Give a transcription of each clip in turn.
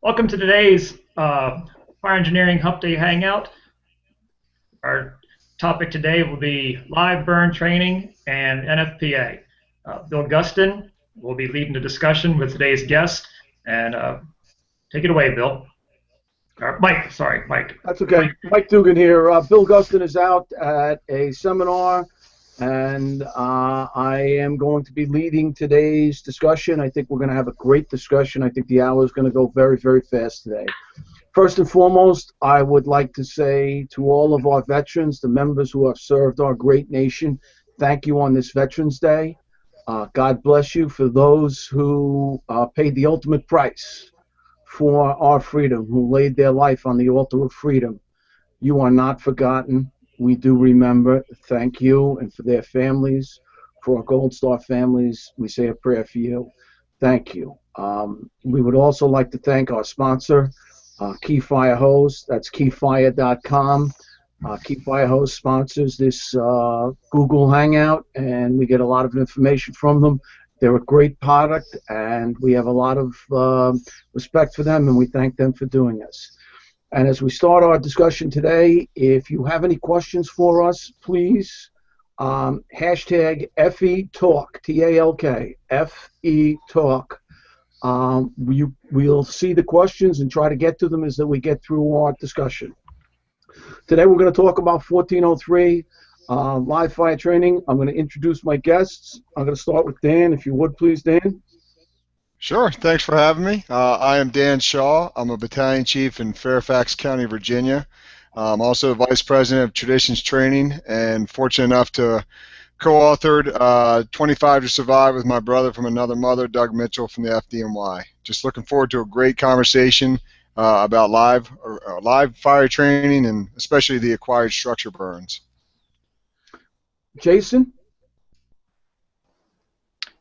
Welcome to today's Fire Engineering Humpday Hangout. Our topic today will be live burn training and NFPA. Bill Guston will be leading the discussion with today's guest. And take it away, Bill. Mike, sorry, Mike. That's okay. Mike Dugan here. Bill Guston is out at a seminar, and I am going to be leading today's discussion. I think we're going to have a great discussion. I think the hour is going to go very, very fast today. First and foremost, I would like to say to all of our veterans, the members who have served our great nation, thank you on this Veterans Day. God bless you for those who paid the ultimate price for our freedom, who laid their life on the altar of freedom. You are not forgotten. We do remember. Thank you. And for their families, for our Gold Star families, we say a prayer for you. Thank you. We would also like to thank our sponsor, Key Fire Hose. That's keyfire.com. Key Fire Hose sponsors this Google Hangout, and we get a lot of information from them. They're a great product, and we have a lot of respect for them, and we thank them for doing this. And as we start our discussion today, if you have any questions for us, please hashtag FETalk, T-A-L-K, F-E-Talk. We'll see the questions and try to get to them as we get through our discussion. Today we're going to talk about 1403. Live fire training. I'm going to introduce my guests. I'm going to start with Dan, if you would, please, Dan. Sure. Thanks for having me. I am Dan Shaw. I'm a battalion chief in Fairfax County, Virginia. I'm also vice president of Traditions Training and fortunate enough to co-authored 25 to Survive with my brother from another mother, Doug Mitchell from the FDNY. Just looking forward to a great conversation about live fire training and especially the acquired structure burns. Jason?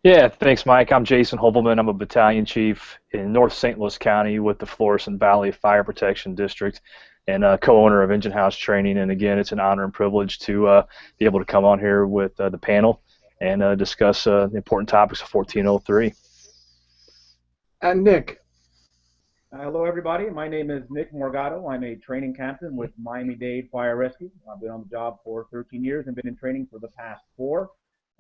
Yeah, thanks, Mike. I'm Jason Hobelman. I'm a battalion chief in North St. Louis County with the Florissant Valley Fire Protection District and co-owner of Engine House Training. And again, it's an honor and privilege to be able to come on here with the panel and discuss the important topics of 1403. And Nick? Hello, everybody. My name is Nick Morgado. I'm a training captain with Miami-Dade Fire Rescue. I've been on the job for 13 years and been in training for the past 4.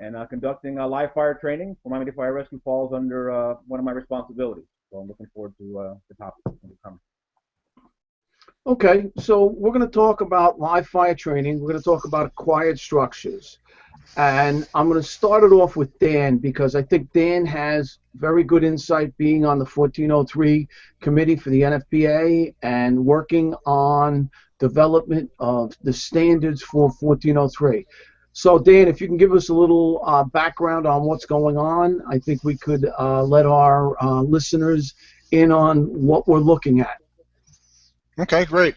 And conducting live fire training for Miami-Dade Fire Rescue falls under one of my responsibilities. So I'm looking forward to the topic that's going to come. Okay, so we're going to talk about live fire training. We're going to talk about acquired structures. And I'm going to start it off with Dan because I think Dan has very good insight being on the 1403 committee for the NFPA and working on development of the standards for 1403. So Dan, if you can give us a little background on what's going on, I think we could let our listeners in on what we're looking at. Okay, great.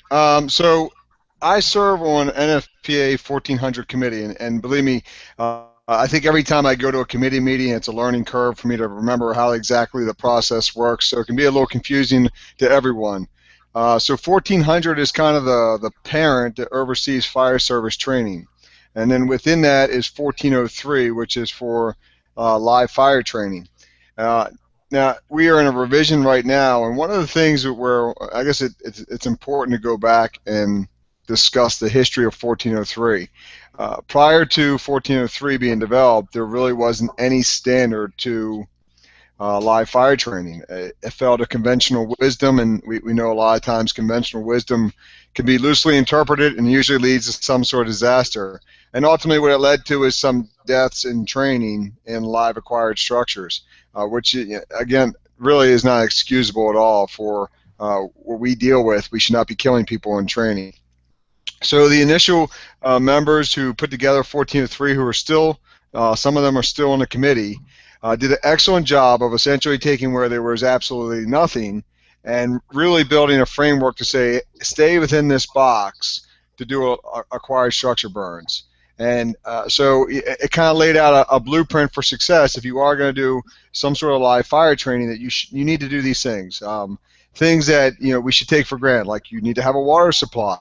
So I serve on NFPA 1400 committee, and believe me, I think every time I go to a committee meeting, it's a learning curve for me to remember how exactly the process works, so it can be a little confusing to everyone. So 1400 is kind of the parent that oversees fire service training, and then within that is 1403, which is for live fire training. Now, we are in a revision right now, and one of the things where I guess it's important to go back and discuss the history of 1403. Prior to 1403 being developed, there really wasn't any standard to live fire training. It fell to conventional wisdom, and we know a lot of times conventional wisdom can be loosely interpreted and usually leads to some sort of disaster. And ultimately what it led to is some deaths in training in live acquired structures, which, again, really is not excusable at all for what we deal with. We should not be killing people in training. So the initial members who put together 1403, who are still, some of them are still in the committee, did an excellent job of essentially taking where there was absolutely nothing and really building a framework to say, stay within this box to do acquired structure burns. And so it kind of laid out a blueprint for success. If you are going to do some sort of live fire training, that you need to do these things. Things that we should take for granted, like you need to have a water supply.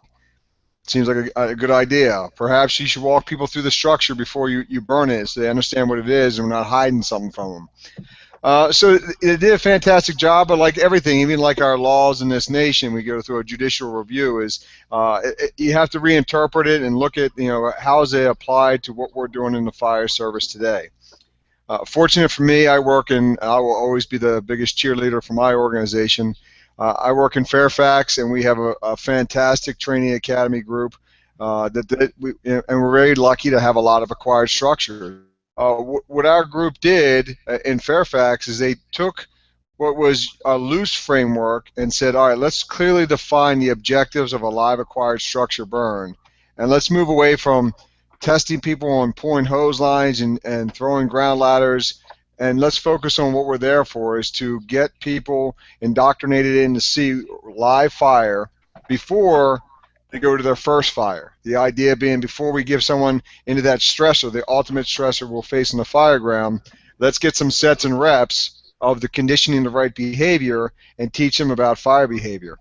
Seems like a good idea. Perhaps you should walk people through the structure before you burn it so they understand what it is and we're not hiding something from them. So they did a fantastic job, but like everything, even like our laws in this nation, we go through a judicial review. You have to reinterpret it and look at how is it applied to what we're doing in the fire service today. Fortunate for me, I will always be the biggest cheerleader for my organization. I work in Fairfax, and we have a fantastic training academy group and we're very lucky to have a lot of acquired structures. What our group did in Fairfax is they took what was a loose framework and said, all right, let's clearly define the objectives of a live acquired structure burn, and let's move away from testing people on pulling hose lines and throwing ground ladders, and let's focus on what we're there for, is to get people indoctrinated in to see live fire before they go to their first fire. The idea being, before we give someone into that stressor, the ultimate stressor we'll face in the fire ground, let's get some sets and reps of the conditioning the right behavior and teach them about fire behavior.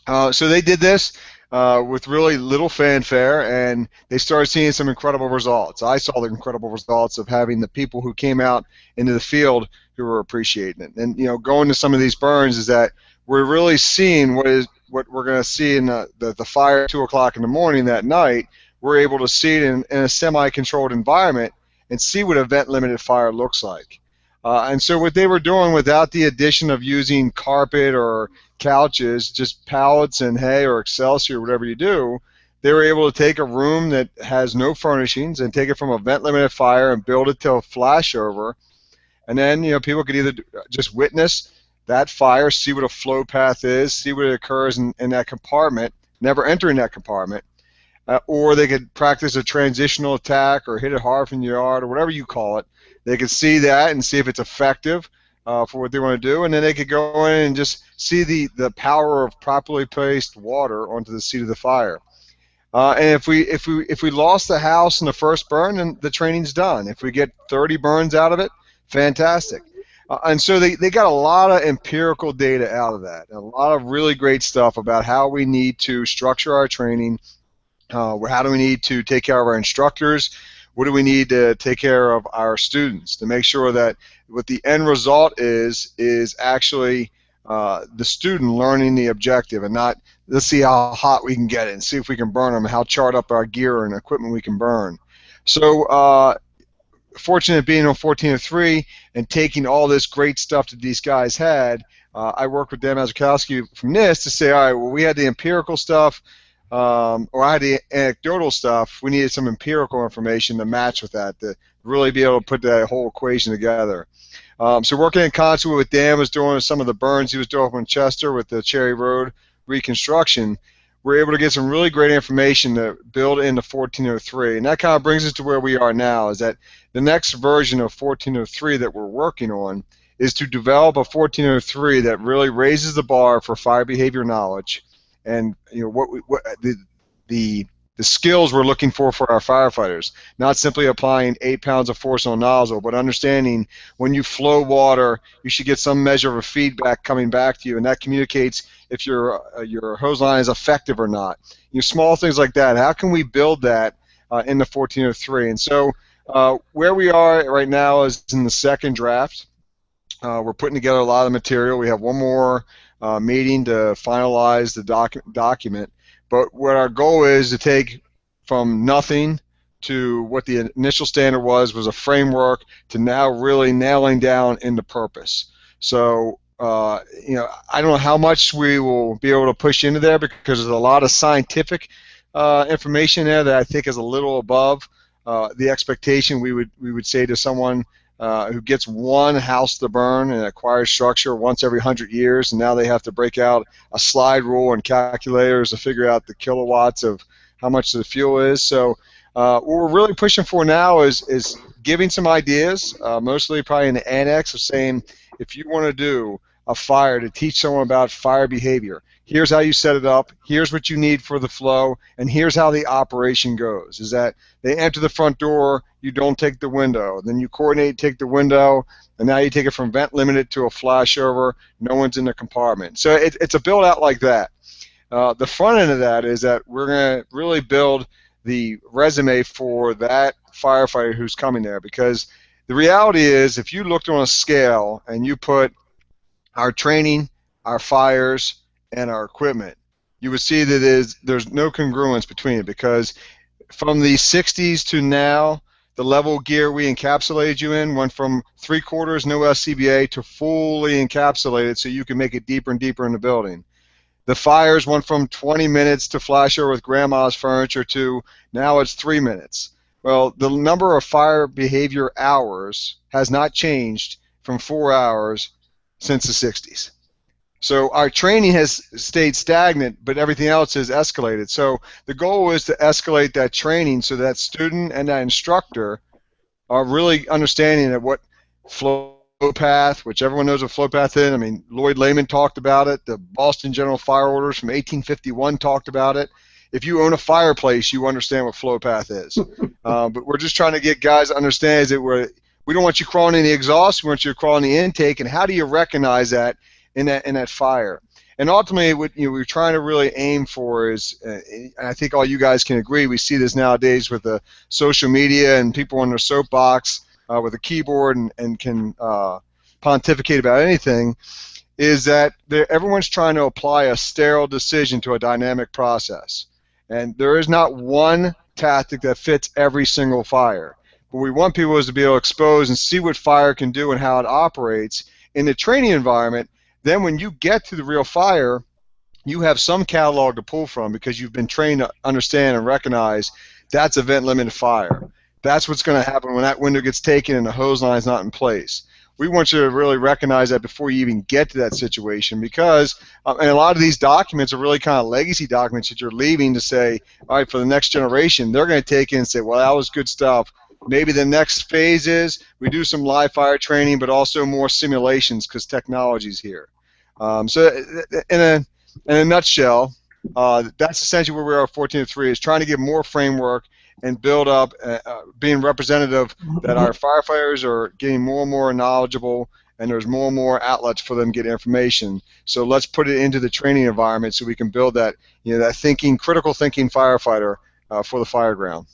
So they did this with really little fanfare, and they started seeing some incredible results. I saw the incredible results of having the people who came out into the field who were appreciating it. And going to some of these burns is that we're really seeing what we're going to see in the fire at 2 o'clock in the morning that night. We're able to see it in a semi-controlled environment and see what a vent-limited fire looks like. And so what they were doing, without the addition of using carpet or couches, just pallets and hay or Excelsior, whatever you do, they were able to take a room that has no furnishings and take it from a vent-limited fire and build it to a flashover. And then people could either just witness that fire, see what a flow path is, see what occurs in that compartment, never entering that compartment, or they could practice a transitional attack or hit it hard from the yard or whatever you call it. They could see that and see if it's effective for what they want to do, and then they could go in and just see the power of properly placed water onto the seat of the fire. And if we lost the house in the first burn, then the training's done. If we get 30 burns out of it, fantastic. And so they got a lot of empirical data out of that, a lot of really great stuff about how we need to structure our training, how do we need to take care of our instructors, what do we need to take care of our students, to make sure that what the end result is actually the student learning the objective, and not, let's see how hot we can get it and see if we can burn them, how charred up our gear and equipment we can burn. So fortunate being on 1403 and taking all this great stuff that these guys had, I worked with Dan Mazurkowski from NIST to say, all right, well, we had the empirical stuff, or I had the anecdotal stuff. We needed some empirical information to match with that, to really be able to put that whole equation together. So working in concert with Dan was doing some of the burns he was doing up in Chester with the Cherry Road reconstruction. We're able to get some really great information to build into 1403, and that kind of brings us to where we are now, is that the next version of 1403 that we're working on is to develop a 1403 that really raises the bar for fire behavior knowledge, and the skills we're looking for our firefighters. Not simply applying 8 pounds of force on a nozzle, but understanding when you flow water, you should get some measure of a feedback coming back to you, and that communicates if your hose line is effective or not. Small things like that. How can we build that in the 1403? And so where we are right now is in the second draft. We're putting together a lot of material. We have one more meeting to finalize the document. But what our goal is to take from nothing to what the initial standard was a framework, to now really nailing down into purpose. So I don't know how much we will be able to push into there, because there's a lot of scientific information there that I think is a little above the expectation we would say to someone who gets one house to burn and acquires structure once every 100 years, and now they have to break out a slide rule and calculators to figure out the kilowatts of how much the fuel is. So what we're really pushing for now is giving some ideas, mostly probably in the annex, of saying, if you want to do a fire, to teach someone about fire behavior, here's how you set it up, here's what you need for the flow, and here's how the operation goes. Is that they enter the front door, you don't take the window, then you coordinate, take the window, and now you take it from vent limited to a flashover, no one's in the compartment. So it's a build out like that. The front end of that is that we're going to really build the resume for that firefighter who's coming there, because The reality is, if you looked on a scale and you put our training, our fires, and our equipment, you would see that there's no congruence between it, because from the 60s to now, the level of gear we encapsulated you in went from 3/4 no SCBA to fully encapsulated, so you can make it deeper and deeper in the building. The fires went from 20 minutes to flash over with grandma's furniture to now it's 3 minutes. Well, the number of fire behavior hours has not changed from 4 hours since the 60s. So our training has stayed stagnant, but everything else has escalated. So the goal is to escalate that training so that student and that instructor are really understanding of what flow path, which everyone knows what flow path is. I mean, Lloyd Layman talked about it. The Boston General Fire Orders from 1851 talked about it. If you own a fireplace, you understand what flow path is. But we're just trying to get guys to understand is that we don't want you crawling in the exhaust. We want you to crawl in the intake. And how do you recognize that in that fire? And ultimately, what we're trying to really aim for is, and I think all you guys can agree, we see this nowadays with the social media and people on their soapbox with a keyboard and can pontificate about anything, is that everyone's trying to apply a sterile decision to a dynamic process. And there is not one tactic that fits every single fire. What we want people is to be able to expose and see what fire can do and how it operates in the training environment. Then when you get to the real fire, you have some catalog to pull from because you've been trained to understand and recognize that's event limited fire. That's what's going to happen when that window gets taken and the hose line is not in place. We want you to really recognize that before you even get to that situation, because and a lot of these documents are really kind of legacy documents that you're leaving to say, all right, for the next generation, they're going to take it and say, well, that was good stuff. Maybe the next phase is we do some live fire training, but also more simulations because technology's here. So in a nutshell, that's essentially where we are at 14.3, is trying to give more framework and build up, being representative that our firefighters are getting more and more knowledgeable, and there's more and more outlets for them to get information. So let's put it into the training environment so we can build that, that critical thinking firefighter for the fire ground.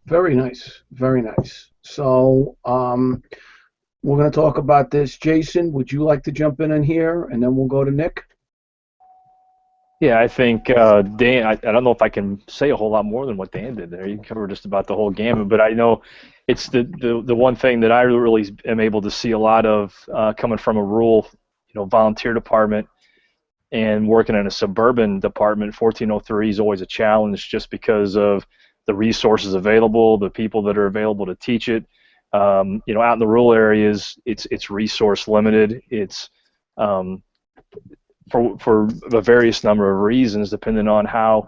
Very nice, very nice. So we're going to talk about this. Jason, would you like to jump in here, and then we'll go to Nick? Yeah, I think Dan, I don't know if I can say a whole lot more than what Dan did there. You covered just about the whole gamut, but I know it's the one thing that I really am able to see a lot of coming from a rural, volunteer department and working in a suburban department. 1403 is always a challenge just because of the resources available, the people that are available to teach it. Out in the rural areas, it's resource limited. It's for a various number of reasons, depending on how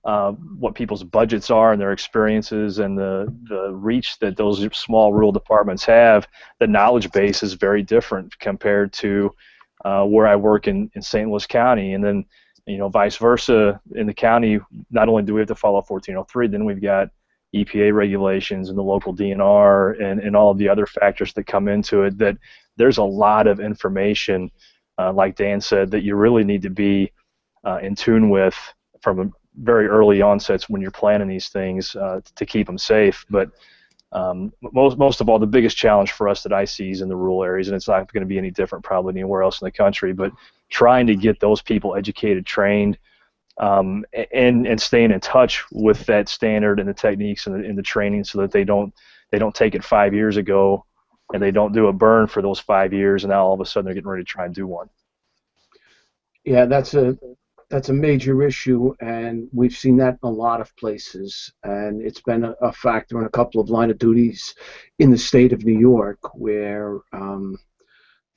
what people's budgets are and their experiences and the reach that those small rural departments have. The knowledge base is very different compared to where I work in St. Louis County, and then vice versa in the county. Not only do we have to follow 1403, then we've got EPA regulations and the local DNR and all of the other factors that come into it. That there's a lot of information, like Dan said, that you really need to be in tune with from a very early onsets when you're planning these things to keep them safe. But most of all, the biggest challenge for us that I see is in the rural areas, and it's not going to be any different probably anywhere else in the country, but trying to get those people educated, trained, and staying in touch with that standard and the techniques and the training, so that they don't take it 5 years ago and they don't do a burn for those 5 years, and now all of a sudden they're getting ready to try and do one. Yeah, that's a major issue, and we've seen that in a lot of places, and it's been a factor in a couple of line of duties in the state of New York, where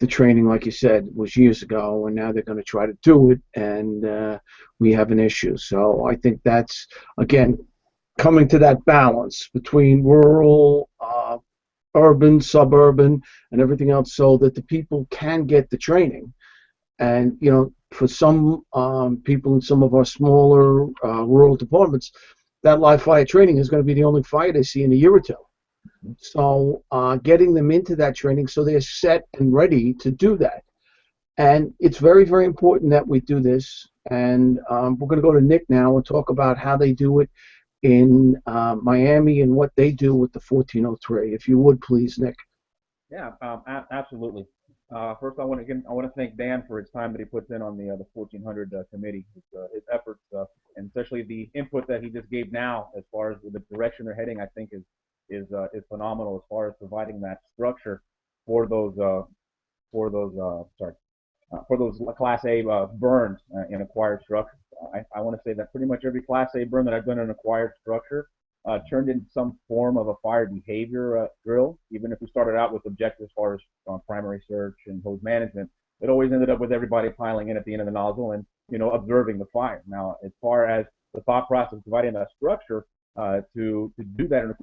the training, like you said, was years ago, and now they're going to try to do it, and we have an issue. So I think that's, again, coming to that balance between rural, urban, suburban, and everything else, so that the people can get the training. And for some people in some of our smaller rural departments, that live fire training is going to be the only fire they see in a year or two. So getting them into that training so they're set and ready to do that. And it's very, very important that we do this. And we're going to go to Nick now and talk about how they do it in Miami and what they do with the 1403. If you would, please, Nick. Yeah, absolutely. First, I want to thank Dan for his time that he puts in on the 1400 committee, his efforts, and especially the input that he just gave now as far as the direction they're heading. I think is phenomenal as far as providing that structure for those for those Class A burns in acquired structures. I want to say that pretty much every Class A burn that I've done in acquired structure turned into some form of a fire behavior drill. Even if we started out with objectives as far as primary search and hose management, it always ended up with everybody piling in at the end of the nozzle and observing the fire. Now, as far as the thought process of providing that structure to do that in a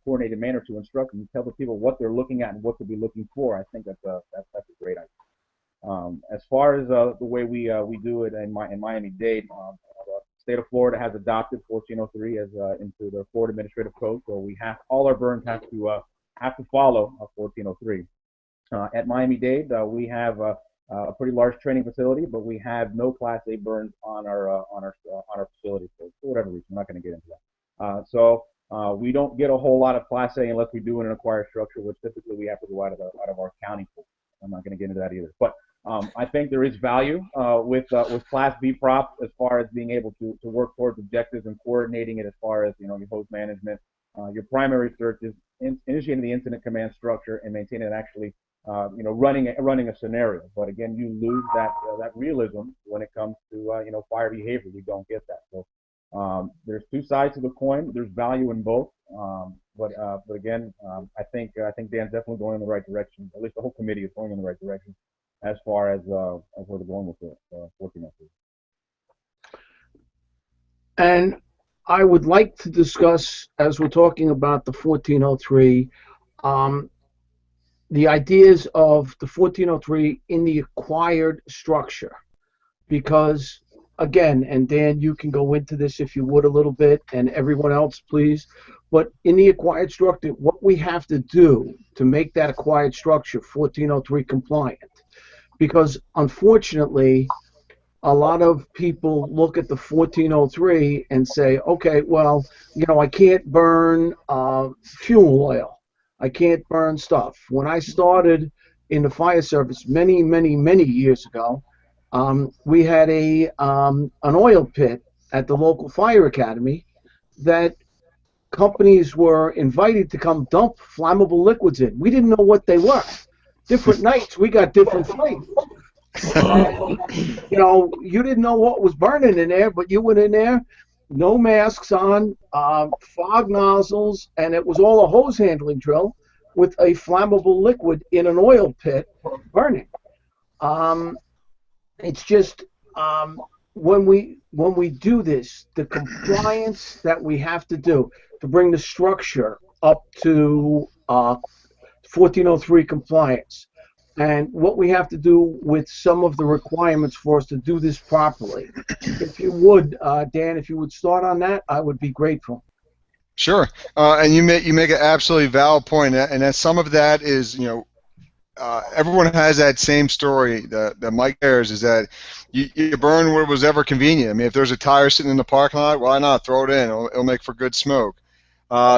coordinated manner to instruct and tell the people what they're looking at and what to be looking for, I think that's a great idea. As far as the way we do it in Miami-Dade, the state of Florida has adopted 1403 as into the Florida Administrative Code, so we have all our burns have to follow 1403. At Miami-Dade, we have a pretty large training facility, but we have no Class A burns on our facility for whatever reason. I'm not going to get into that. So we don't get a whole lot of Class A unless we do in an acquired structure, which typically we have to go out of our county pool. I'm not going to get into that either. But I think there is value with Class B props as far as being able to work towards objectives and coordinating it as far as your hose management, your primary search is initiating the incident command structure and maintaining it actually running a scenario. But again, you lose that realism when it comes to fire behavior. We don't get that. So there's two sides to the coin. There's value in both. But again, I think Dan's definitely going in the right direction. At least the whole committee is going in the right direction as far as where they're going with it, 1403. And I would like to discuss, as we're talking about the 1403, the ideas of the 1403 in the acquired structure. Because, again, and Dan, you can go into this if you would a little bit, and everyone else, please. But in the acquired structure, what we have to do to make that acquired structure 1403 compliant. Because, unfortunately, a lot of people look at the 1403 and say, okay, well, I can't burn fuel oil. I can't burn stuff. When I started in the fire service many, many, many years ago, we had an oil pit at the local fire academy that companies were invited to come dump flammable liquids in. We didn't know what they were. Different nights, we got different flames. You didn't know what was burning in there, but you went in there, no masks on, fog nozzles, and it was all a hose handling drill with a flammable liquid in an oil pit burning. It's just when we do this, the compliance that we have to do to bring the structure up to 1403 compliance, and what we have to do with some of the requirements for us to do this properly. If you would, Dan, if you would start on that, I would be grateful. Sure, and you make an absolutely valid point, and that some of that is everyone has that same story that Mike shares, is that you burn what was ever convenient. I mean, if there's a tire sitting in the parking lot, why not throw it in? It'll make for good smoke.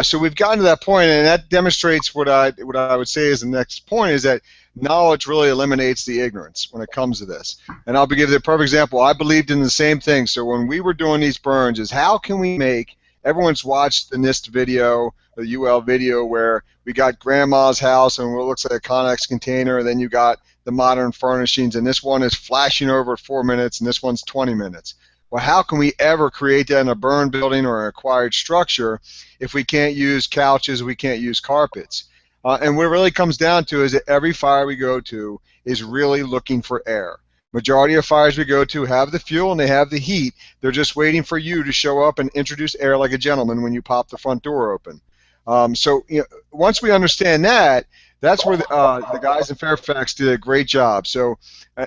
So we've gotten to that point, and that demonstrates what I would say is the next point, is that knowledge really eliminates the ignorance when it comes to this. And I'll give you a perfect example. I believed in the same thing. So when we were doing these burns, is how can we make, everyone's watched the NIST video, the UL video, where we got grandma's house and what looks like a Connex container, and then you got the modern furnishings, and this one is flashing over at 4 minutes, and this one's 20 minutes. Well, how can we ever create that in a burn building or an acquired structure if we can't use couches, we can't use carpets? And what it really comes down to is that every fire we go to is really looking for air. Majority of fires we go to have the fuel and they have the heat. They're just waiting for you to show up and introduce air like a gentleman when you pop the front door open. So once we understand that, that's where the guys in Fairfax did a great job. So,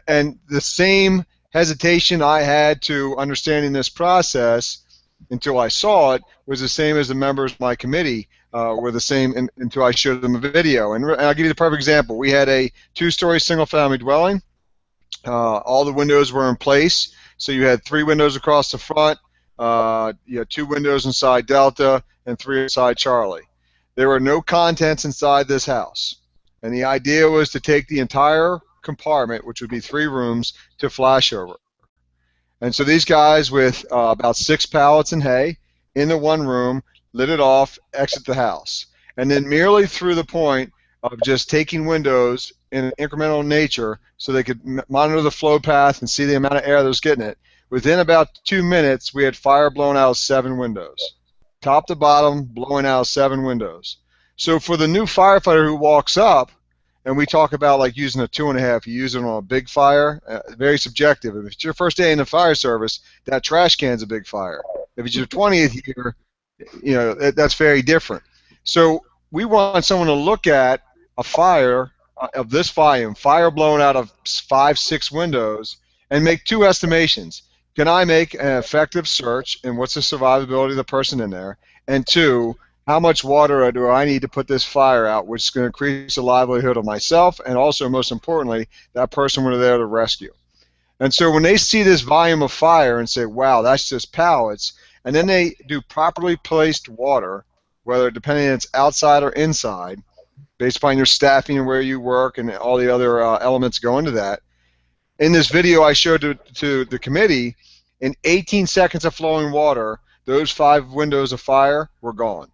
and the same hesitation I had to understanding this process until I saw it was the same as the members of my committee were the same until I showed them a video. And I'll give you the perfect example. We had a 2-story single-family dwelling. All the windows were in place, so you had 3 windows across the front, 2 windows inside Delta and 3 inside Charlie. There were no contents inside this house. And the idea was to take the entire compartment, which would be 3 rooms, to flashover. And so these guys with about 6 pallets and hay in the one room, lit it off, exit the house. And then merely through the point of just taking windows in an incremental nature so they could monitor the flow path and see the amount of air that was getting it, within about 2 minutes, we had fire blown out of 7 windows. Top to bottom, blowing out 7 windows. So for the new firefighter who walks up, and we talk about like using a 2.5, you use it on a big fire, very subjective. If it's your first day in the fire service, that trash can's a big fire. If it's your 20th year, that's very different. So we want someone to look at a fire of this volume, fire blown out of 5, 6 windows, and make 2 estimations. Can I make an effective search, and what's the survivability of the person in there? And 2, how much water do I need to put this fire out, which is going to increase the livelihood of myself and also, most importantly, that person we're there to rescue. And so when they see this volume of fire and say, wow, that's just pallets, and then they do properly placed water, whether depending on it's outside or inside, based upon your staffing and where you work and all the other elements go into that. In this video I showed to the committee, in 18 seconds of flowing water, those 5 windows of fire were gone.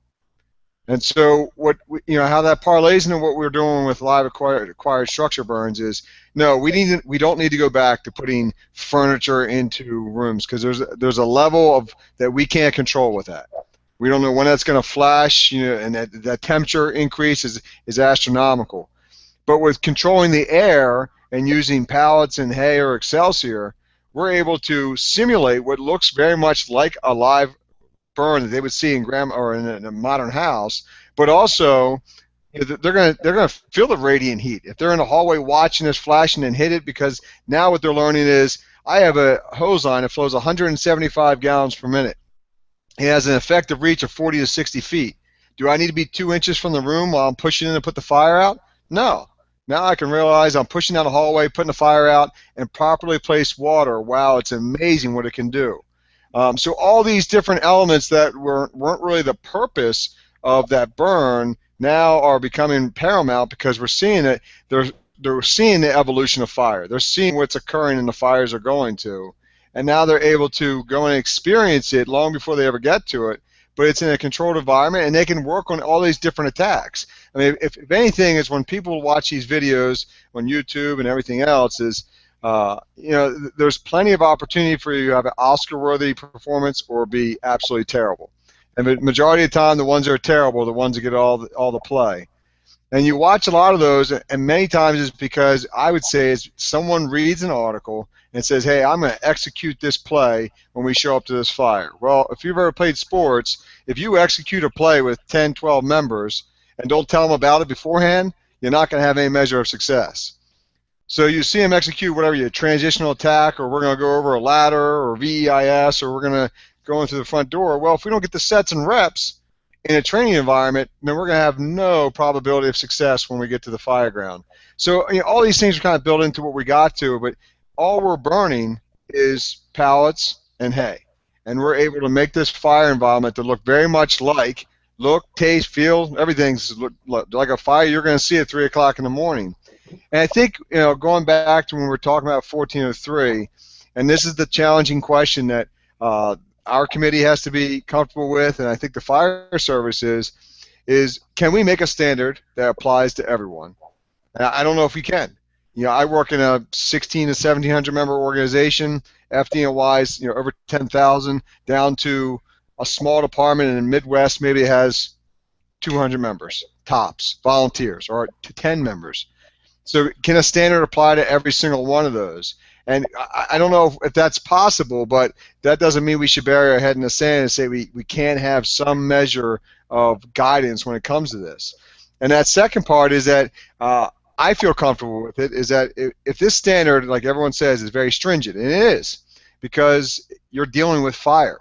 And so how that parlays into what we're doing with live acquired structure burns is, no, we don't need to go back to putting furniture into rooms, because there's a level of that we can't control with that. We don't know when that's going to flash, and that temperature increase is astronomical. But with controlling the air and using pallets and hay or Excelsior, we're able to simulate what looks very much like a live burn that they would see in a modern house, but also they're gonna feel the radiant heat. If they're in the hallway watching this flashing and hit it, because now what they're learning is, I have a hose line that flows 175 gallons per minute. It has an effective reach of 40 to 60 feet. Do I need to be 2 inches from the room while I'm pushing in to put the fire out? No. Now I can realize I'm pushing down the hallway, putting the fire out, and properly placed water. Wow, it's amazing what it can do. So all these different elements that weren't really the purpose of that burn now are becoming paramount, because we're seeing it. They're seeing the evolution of fire. They're seeing what's occurring and the fires are going to. And now they're able to go and experience it long before they ever get to it, but it's in a controlled environment, and they can work on all these different attacks. I mean, if anything, is when people watch these videos on YouTube and everything else is, there's plenty of opportunity for you to have an Oscar-worthy performance or be absolutely terrible. And the majority of the time, the ones that are terrible are the ones that get all the play. And you watch a lot of those, and many times it's because, I would say, is someone reads an article and says, hey, I'm going to execute this play when we show up to this fire. Well, if you've ever played sports, if you execute a play with 10, 12 members and don't tell them about it beforehand, you're not going to have any measure of success. So you see them execute whatever, your transitional attack, or we're going to go over a ladder, or VEIS, or we're going to go in through the front door. Well, if we don't get the sets and reps in a training environment, then we're going to have no probability of success when we get to the fire ground. So all these things are kind of built into what we got to, but all we're burning is pallets and hay. And we're able to make this fire environment to look very much like, taste, feel, everything's like a fire you're going to see at 3 o'clock in the morning. And I think, going back to when we were talking about 1403, and this is the challenging question that our committee has to be comfortable with, and I think the fire service is can we make a standard that applies to everyone? And I don't know if we can. I work in a 16 to 1,700 member organization, FDNY-wise, over 10,000, down to a small department in the Midwest, maybe it has 200 members, tops, volunteers, or to 10 members. So can a standard apply to every single one of those? And I don't know if that's possible, but that doesn't mean we should bury our head in the sand and say we can't have some measure of guidance when it comes to this. And that second part is that I feel comfortable with it, is that if this standard, like everyone says, is very stringent, and it is, because you're dealing with fire.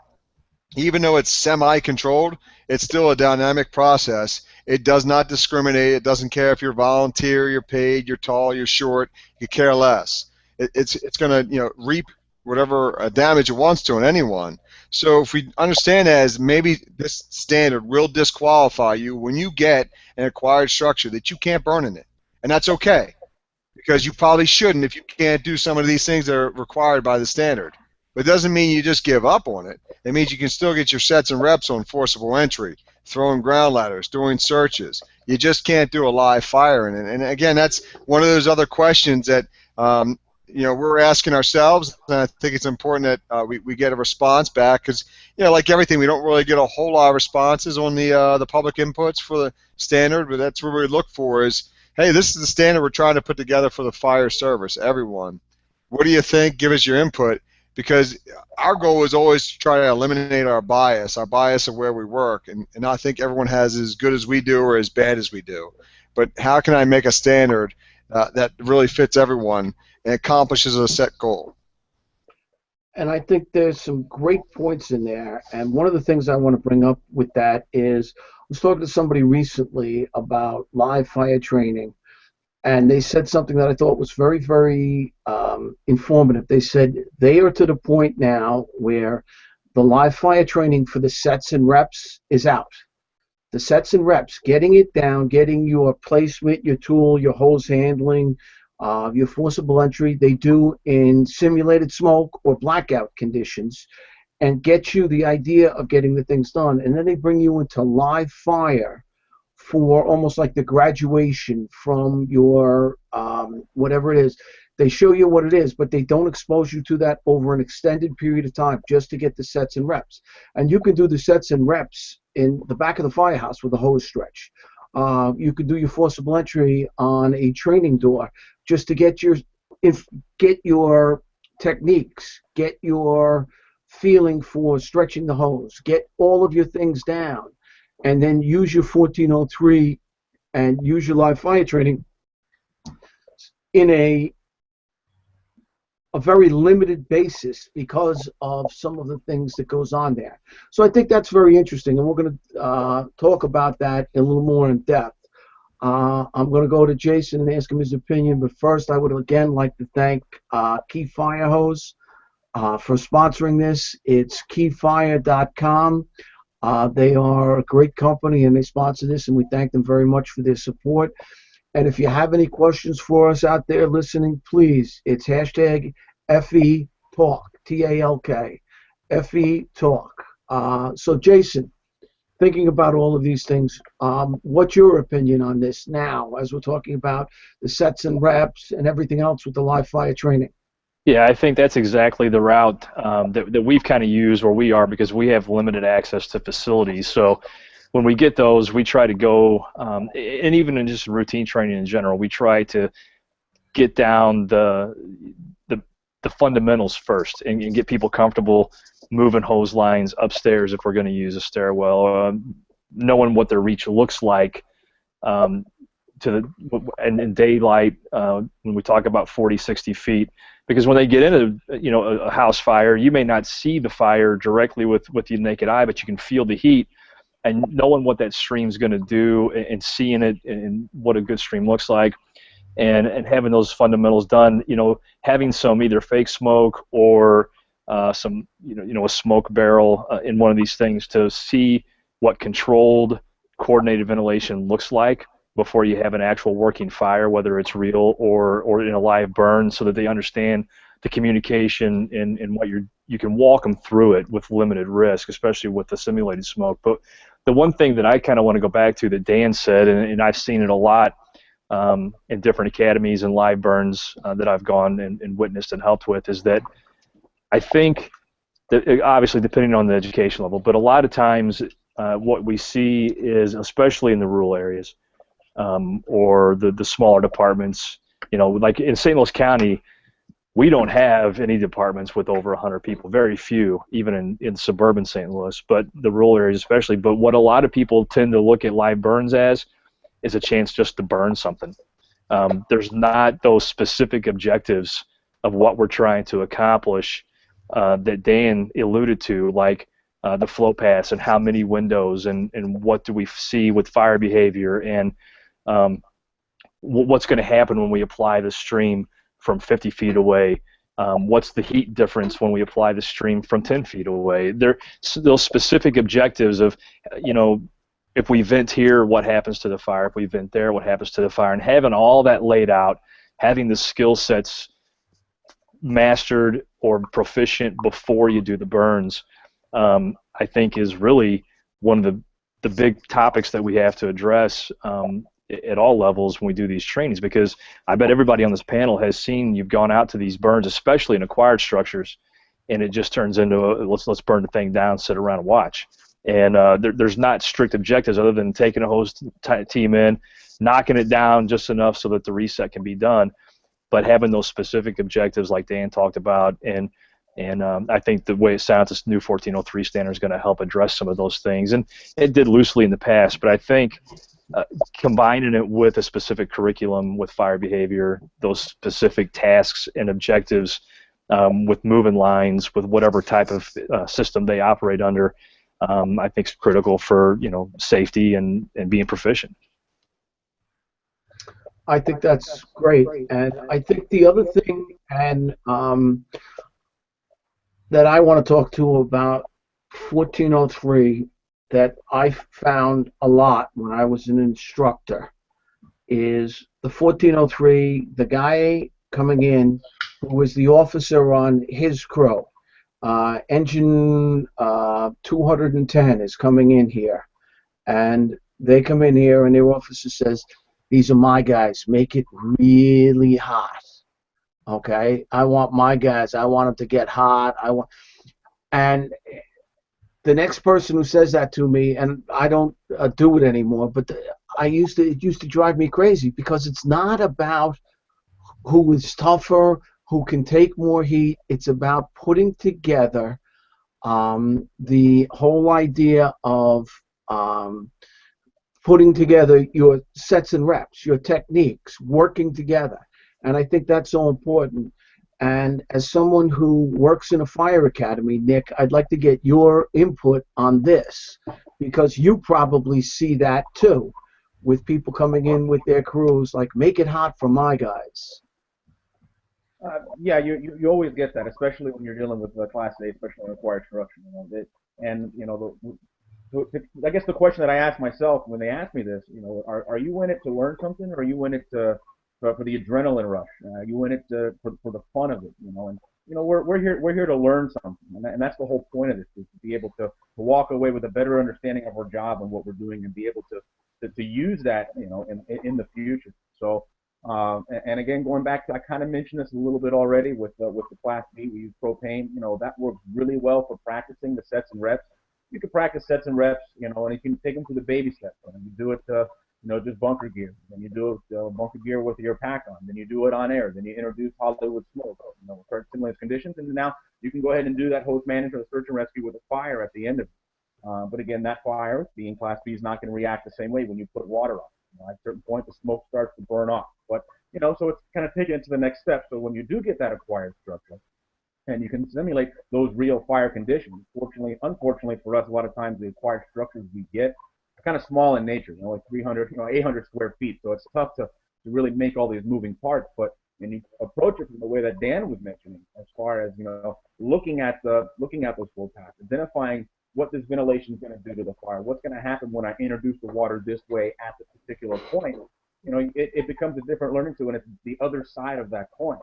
Even though it's semi-controlled, it's still a dynamic process. It does not discriminate. It doesn't care if you're volunteer, you're paid, you're tall, you're short. You care less. It's going to reap whatever damage it wants to on anyone. So if we understand that as maybe this standard will disqualify you when you get an acquired structure that you can't burn in it, and that's okay, because you probably shouldn't if you can't do some of these things that are required by the standard. But it doesn't mean you just give up on it. It means you can still get your sets and reps on forcible entry, throwing ground ladders, doing searches. You just can't do a live fire in it. And again, that's one of those other questions that we're asking ourselves, and I think it's important that we get a response back, because like everything, we don't really get a whole lot of responses on the public inputs for the standard, but that's what we look for is, hey, this is the standard we're trying to put together for the fire service, everyone. What do you think? Give us your input, because our goal is always to try to eliminate our bias of where we work, and not think everyone has as good as we do or as bad as we do. But how can I make a standard that really fits everyone and accomplishes a set goal? And I think there's some great points in there. And one of the things I want to bring up with that is I was talking to somebody recently about live fire training, and they said something that I thought was very, very informative. They said they are to the point now where the live fire training for the sets and reps is out. The sets and reps, getting it down, getting your placement, your tool, your hose handling, your forcible entry, they do in simulated smoke or blackout conditions, and get you the idea of getting the things done. And then they bring you into live fire for almost like the graduation from your whatever it is. They show you what it is, but they don't expose you to that over an extended period of time just to get the sets and reps. And you can do the sets and reps in the back of the firehouse with a hose stretch. You could do your forcible entry on a training door just to get your techniques, get your feeling for stretching the hose, get all of your things down, and then use your 1403 and use your live fire training in a very limited basis because of some of the things that goes on there. So I think that's very interesting, and we're going to talk about that a little more in depth. I'm going to go to Jason and ask him his opinion, but first I would again like to thank Key Fire Hose for sponsoring this. It's keyfire.com. They are a great company, and they sponsor this, and we thank them very much for their support. And if you have any questions for us out there listening, please, it's hashtag FE Talk, T-A-L-K, FE Talk. So, Jason, thinking about all of these things, what's your opinion on this now as we're talking about the sets and reps and everything else with the live fire training? Yeah, I think that's exactly the route that we've kind of used where we are, because we have limited access to facilities. So when we get those, we try to go, and even in just routine training in general, we try to get down the fundamentals first and get people comfortable moving hose lines upstairs if we're going to use a stairwell, knowing what their reach looks like and in daylight when we talk about 40, 60 feet. Because when they get into a house fire, you may not see the fire directly with your naked eye, but you can feel the heat. And knowing what that stream's going to do and seeing it and what a good stream looks like, and having those fundamentals done, having some either fake smoke or some a smoke barrel in one of these things to see what controlled coordinated ventilation looks like before you have an actual working fire, whether it's real or in a live burn, so that they understand the communication and what you can walk them through it with limited risk, especially with the simulated smoke. But the one thing that I kind of want to go back to that Dan said, and I've seen it a lot in different academies and live burns that I've gone and witnessed and helped with, is that I think that, obviously depending on the education level, but a lot of times what we see is, especially in the rural areas, or the smaller departments, like in St. Louis County, we don't have any departments with over 100 people, very few, even in suburban St. Louis, but the rural areas especially. But what a lot of people tend to look at live burns as is a chance just to burn something. There's not those specific objectives of what we're trying to accomplish that Dan alluded to, like the flow paths and how many windows and what do we see with fire behavior, and what's going to happen when we apply the stream from 50 feet away What's the heat difference when we apply the stream from 10 feet away? Those specific objectives of, if we vent here, what happens to the fire? If we vent there, what happens to the fire? And having all that laid out, having the skill sets mastered or proficient before you do the burns, I think is really one of the big topics that we have to address at all levels when we do these trainings, because I bet everybody on this panel has seen you've gone out to these burns, especially in acquired structures, and it just turns into let's burn the thing down, sit around and watch. And there's not strict objectives other than taking a hose team in, knocking it down just enough so that the reset can be done, but having those specific objectives like Dan talked about. And I think the way it sounds, this new 1403 standard is going to help address some of those things. And it did loosely in the past, but I think combining it with a specific curriculum with fire behavior, those specific tasks and objectives with moving lines, with whatever type of system they operate under, I think is critical for safety and being proficient. I think that's great, and I think the other thing that I want to talk to about 1403 that I found a lot when I was an instructor is the 1403, the guy coming in who was the officer on his crew, engine 210 is coming in here, and they come in here and their officer says, "These are my guys, make it really hot. Okay, I want my guys, I want them to get hot, and the next person who says that to me, and I don't do it anymore, but it used to drive me crazy, because it's not about who is tougher, who can take more heat. It's about putting together the whole idea of putting together your sets and reps, your techniques, working together. And I think that's so important. And as someone who works in a fire academy, Nick, I'd like to get your input on this, because you probably see that too, with people coming in with their crews, like, make it hot for my guys. Yeah, you always get that, especially when you're dealing with Class A, especially in acquired structure. I guess the question that I ask myself when they ask me this, are you in it to learn something, or are you in it for the adrenaline rush? You in it for the fun of it, And we're here to learn something, and that's the whole point of this, is to be able to walk away with a better understanding of our job and what we're doing, and be able to use that, in the future. So, and again, going back to, I kind of mentioned this a little bit already with the Class B, we use propane. That works really well for practicing the sets and reps. You can practice sets and reps, and you can take them to the baby steps. And you do it, just bunker gear. Then you do it bunker gear with your pack on. Then you do it on air. Then you introduce Hollywood smoke, certain simulated conditions. And now you can go ahead and do that hose management or search and rescue with a fire at the end of it. But again, that fire, being Class B, is not going to react the same way when you put water on. At a certain point, the smoke starts to burn off. But so it's kind of taking it to the next step. So when you do get that acquired structure, and you can simulate those real fire conditions. Unfortunately for us, a lot of times the acquired structures we get are kind of small in nature, like 300, 800 square feet. So it's tough to really make all these moving parts. But when you approach it from the way that Dan was mentioning, as far as looking at those flow paths, identifying what this ventilation is going to do to the fire, what's going to happen when I introduce the water this way at the particular point. It becomes a different learning tool, and it's the other side of that coin.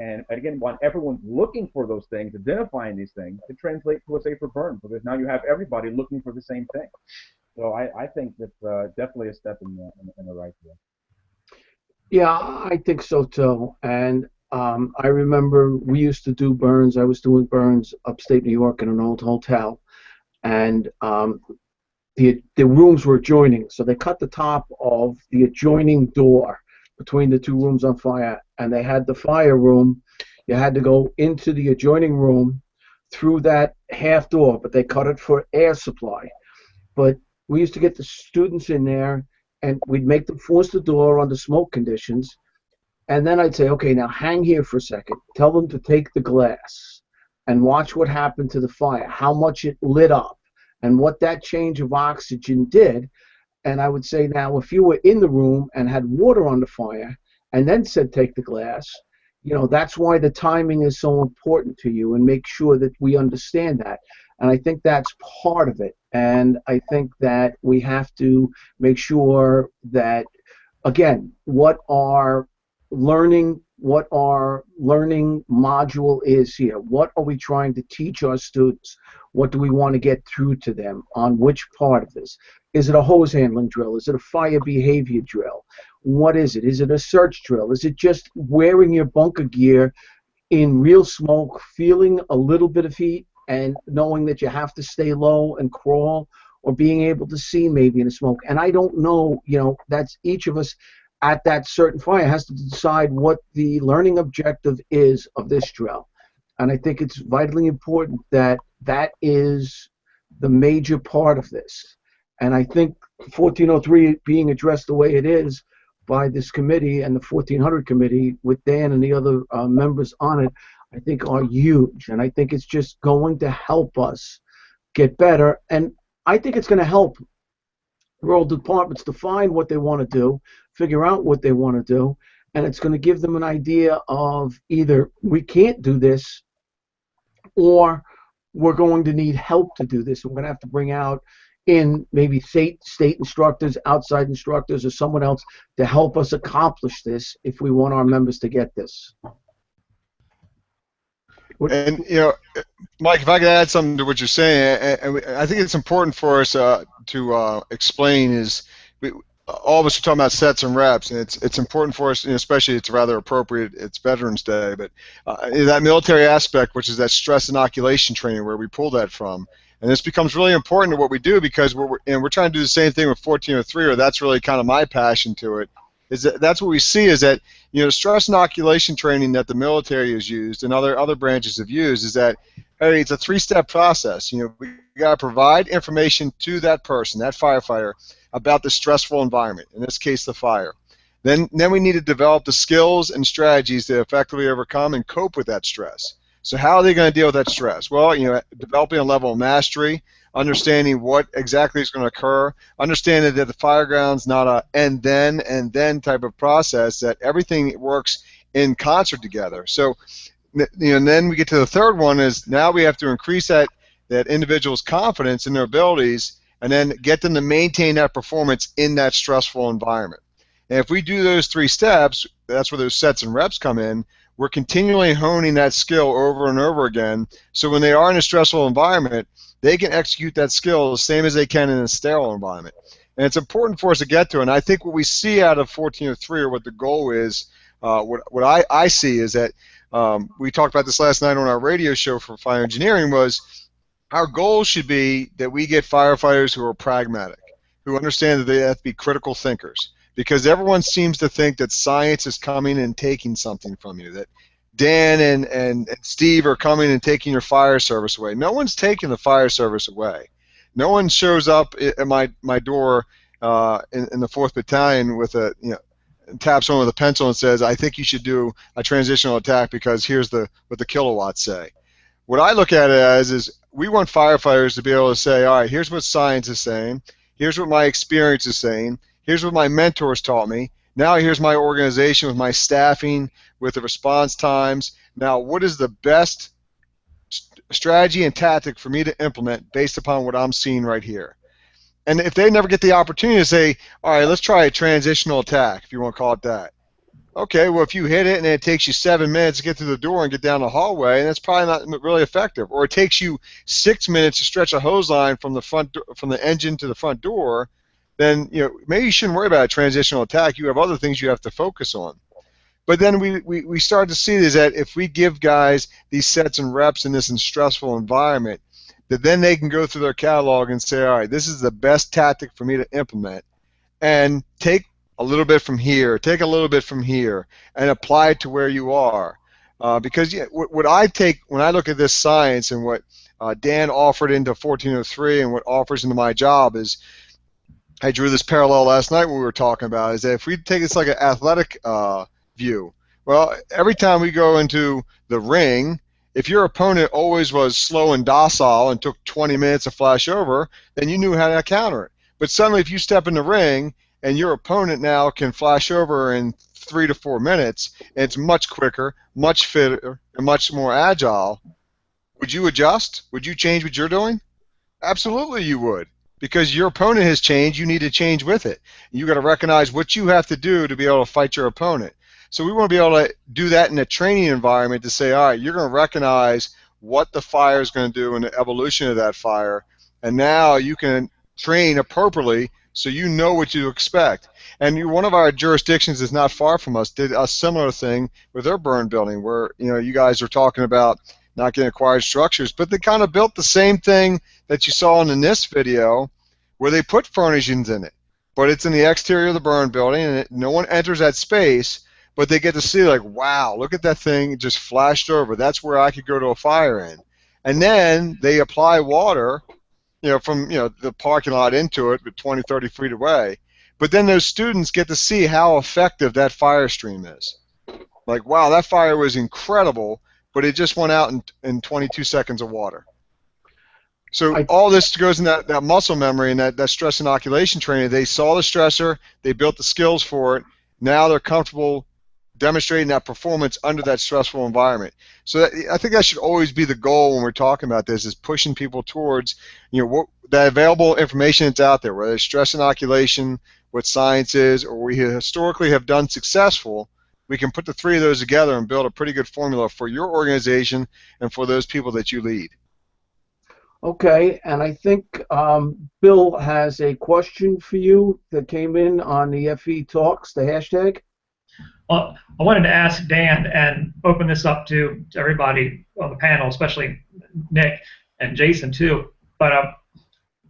And again, when everyone's looking for those things, identifying these things, it translates to a safer burn, because now you have everybody looking for the same thing. So I think that's definitely a step in the right direction. Yeah, I think so too. And I remember we used to do burns. I was doing burns upstate New York in an old hotel, and the rooms were adjoining, so they cut the top of the adjoining door between the two rooms on fire, and they had the fire room. You had to go into the adjoining room through that half door, but they cut it for air supply. But we used to get the students in there, and we'd make them force the door under smoke conditions, and then I'd say, okay, now hang here for a second. Tell them to take the glass and watch what happened to the fire, how much it lit up, and what that change of oxygen did. And I would say, now, if you were in the room and had water on the fire and then said take the glass, that's why the timing is so important to you, and make sure that we understand that. And I think that's part of it. And I think that we have to make sure that, again, what our learning module is here. What are we trying to teach our students? What do we want to get through to them on which part of this? Is it a hose handling drill? Is it a fire behavior drill? What is it? Is it a search drill? Is it just wearing your bunker gear in real smoke, feeling a little bit of heat and knowing that you have to stay low and crawl, or being able to see maybe in the smoke? And I don't know, that's each of us at that certain fire has to decide what the learning objective is of this drill. And I think it's vitally important that that is the major part of this. And I think 1403 being addressed the way it is by this committee and the 1400 committee with Dan and the other members on it, I think are huge. And I think it's just going to help us get better. And I think it's going to help rural departments define what they want to do, figure out what they want to do, and it's going to give them an idea of either we can't do this or we're going to need help to do this. We're going to have to bring out in maybe state instructors, outside instructors, or someone else to help us accomplish this if we want our members to get this. And Mike, if I could add something to what you're saying, I think it's important for us to explain is all of us are talking about sets and reps, and it's important for us, especially it's rather appropriate. It's Veterans Day, but that military aspect, which is that stress inoculation training, where we pull that from, and this becomes really important to what we do because we're trying to do the same thing with 1403, or that's really kind of my passion to it. That's what we see is that stress inoculation training that the military has used and other branches have used is that, hey, it's a three-step process. We got to provide information to that person, that firefighter, about the stressful environment, in this case the fire. Then we need to develop the skills and strategies to effectively overcome and cope with that stress. So how are they going to deal with that stress? Well, developing a level of mastery, understanding what exactly is going to occur, understanding that the fire ground's not a and then type of process, that everything works in concert together. So then we get to the third one is now we have to increase that individual's confidence in their abilities and then get them to maintain that performance in that stressful environment. And if we do those three steps, that's where those sets and reps come in. We're continually honing that skill over and over again, so when they are in a stressful environment, they can execute that skill the same as they can in a sterile environment. And it's important for us to get to, and I think what we see out of 1403, or what the goal is, what I see is that we talked about this last night on our radio show for fire engineering, was our goal should be that we get firefighters who are pragmatic, who understand that they have to be critical thinkers. Because everyone seems to think that science is coming and taking something from you, that Dan and Steve are coming and taking your fire service away. No one's taking the fire service away. No one shows up at my door in the 4th Battalion with taps someone with a pencil and says, I think you should do a transitional attack because here's what the kilowatts say. What I look at it as is we want firefighters to be able to say, all right, here's what science is saying, here's what my experience is saying, here's what my mentors taught me. Now here's my organization with my staffing, with the response times. Now what is the best strategy and tactic for me to implement based upon what I'm seeing right here? And if they never get the opportunity to say, all right, let's try a transitional attack, if you want to call it that. Okay, well, if you hit it and it takes you 7 minutes to get through the door and get down the hallway, and that's probably not really effective. Or it takes you 6 minutes to stretch a hose line from the engine to the front door, then maybe you shouldn't worry about a transitional attack. You have other things you have to focus on. But then we start to see is that if we give guys these sets and reps in this stressful environment, that then they can go through their catalog and say, all right, this is the best tactic for me to implement, and take a little bit from here, take a little bit from here, and apply it to where you are. Because what I take when I look at this science and what Dan offered into 1403 and what offers into my job is, I drew this parallel last night when we were talking about, is that if we take this like an athletic view, well, every time we go into the ring, if your opponent always was slow and docile and took 20 minutes to flash over, then you knew how to counter it. But suddenly if you step in the ring and your opponent now can flash over in 3 to 4 minutes, and it's much quicker, much fitter, and much more agile, would you adjust? Would you change what you're doing? Absolutely you would. Because your opponent has changed, you need to change with it. You got to recognize what you have to do to be able to fight your opponent. So we want to be able to do that in a training environment to say, all right, you're going to recognize what the fire is going to do and the evolution of that fire, and now you can train appropriately so you know what to expect. And one of our jurisdictions is not far from us did a similar thing with their burn building, where you guys are talking about not getting acquired structures, but they kind of built the same thing that you saw in the NIST video, where they put furnishings in it, but it's in the exterior of the burn building, and no one enters that space, but they get to see, like, wow, look at that thing, it just flashed over. That's where I could go to a fire in. And then they apply water, from the parking lot into it, 20, 30 feet away. But then those students get to see how effective that fire stream is. Like, wow, that fire was incredible, but it just went out in 22 seconds of water. So all this goes in that muscle memory and that stress inoculation training. They saw the stressor, they built the skills for it. Now they're comfortable demonstrating that performance under that stressful environment. So I think that should always be the goal when we're talking about this, is pushing people towards what the available information that's out there, whether it's stress inoculation, what science is, or we historically have done successful. We can put the three of those together and build a pretty good formula for your organization and for those people that you lead. Okay, and I think Bill has a question for you that came in on the FE Talks, the hashtag. Well, I wanted to ask Dan and open this up to everybody on the panel, especially Nick and Jason too. But